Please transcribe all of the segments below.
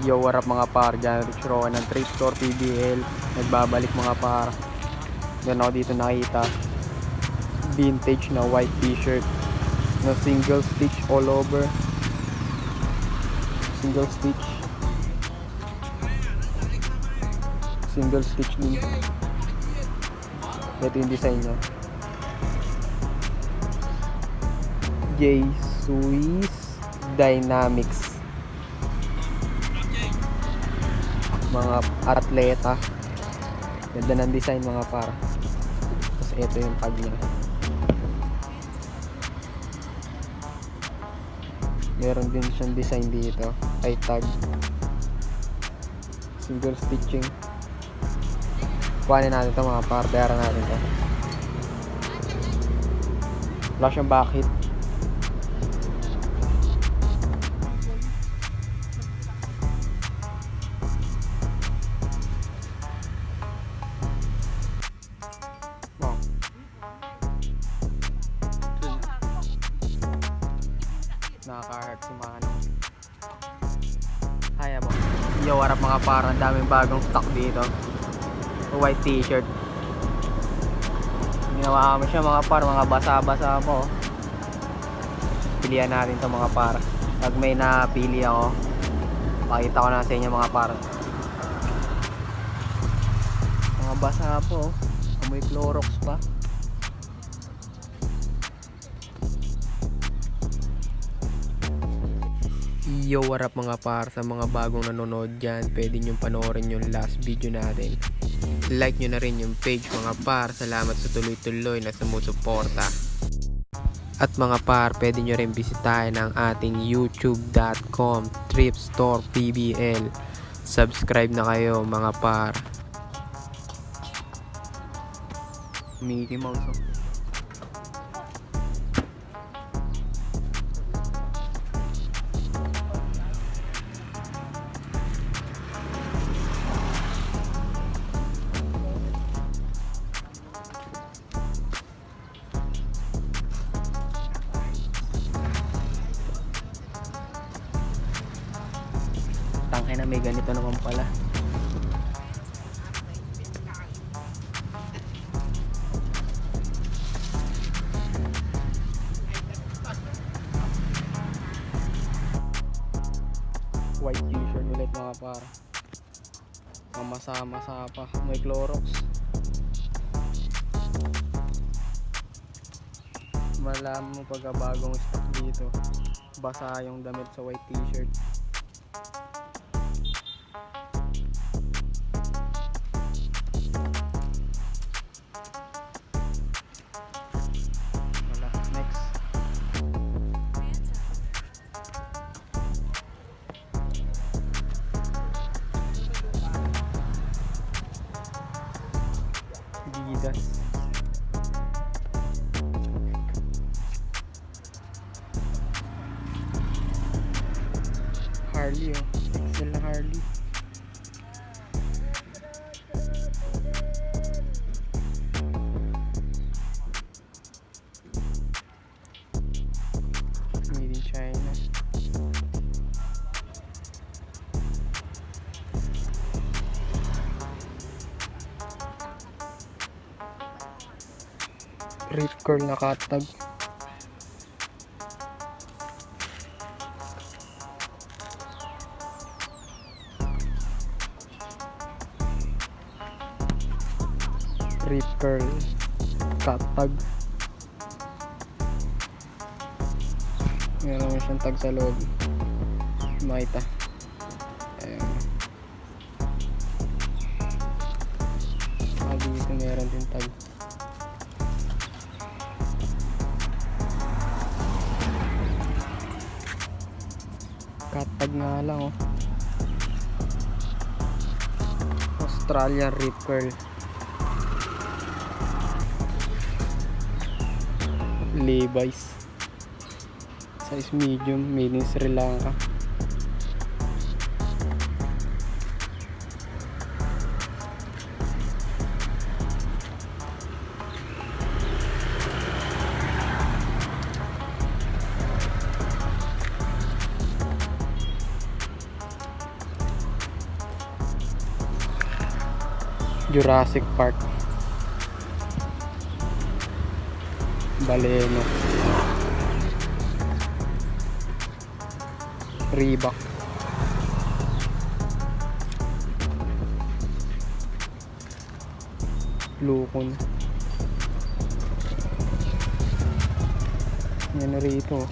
Yo, what up mga par, dyan Rich Rowan ng Thrift Store PBL. Nagbabalik mga par. Meron ako dito nakita vintage na white t-shirt na single stitch all over. Single stitch din. Ito yung design nya, J Swiss Dynamics. Mga atleta, ganda ng design mga par. Tapos ito yung tag nya, meron din siyang design dito ay tag, single stitching. Kuhanin natin ito mga par, bayaran natin ito. Wala siyang back hit. Nakaka-hurt si Manong. Hi mo. Yo, what up mga par, ang daming bagong stock dito. White t-shirt. Ginawa kami siya mga par, mga basa-basa po. Pilihan natin to mga par. Pag may napili ako, pakita ko na sa inyo mga par. Mga basa po, amoy Clorox pa. Yo, what up mga par, sa mga bagong nanonood dyan, pwede nyo panoorin yung last video natin. Like nyo na rin yung page mga par. Salamat sa tuloy-tuloy na sumusuporta. At mga par, pwede nyo rin bisitahin ang ating youtube.com Thrift Store PBL. Subscribe na kayo mga par. Mickey Mouse oh. Tangke na, may ganito naman pala. White t-shirt ulit mga par. Mamasa-masa pa, may Clorox. Malaman mo pagka bagong stock dito, basa yung damit sa white t-shirt. Adidas. Harley oh, XL na Harley. Made in China. Rip curl na katag. Rip curl katag. Meron naman siyang tag sa loob. Makita. Ayan. Dito meron din tag. Katag nga lang oh. Australian rip curl. Levi's. Size medium, made in Sri Lanka. Jurassic Park, Baleno, Reebok, Lukon. Yan na rito.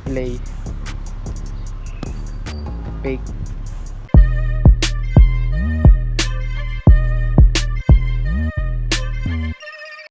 Play. Fake.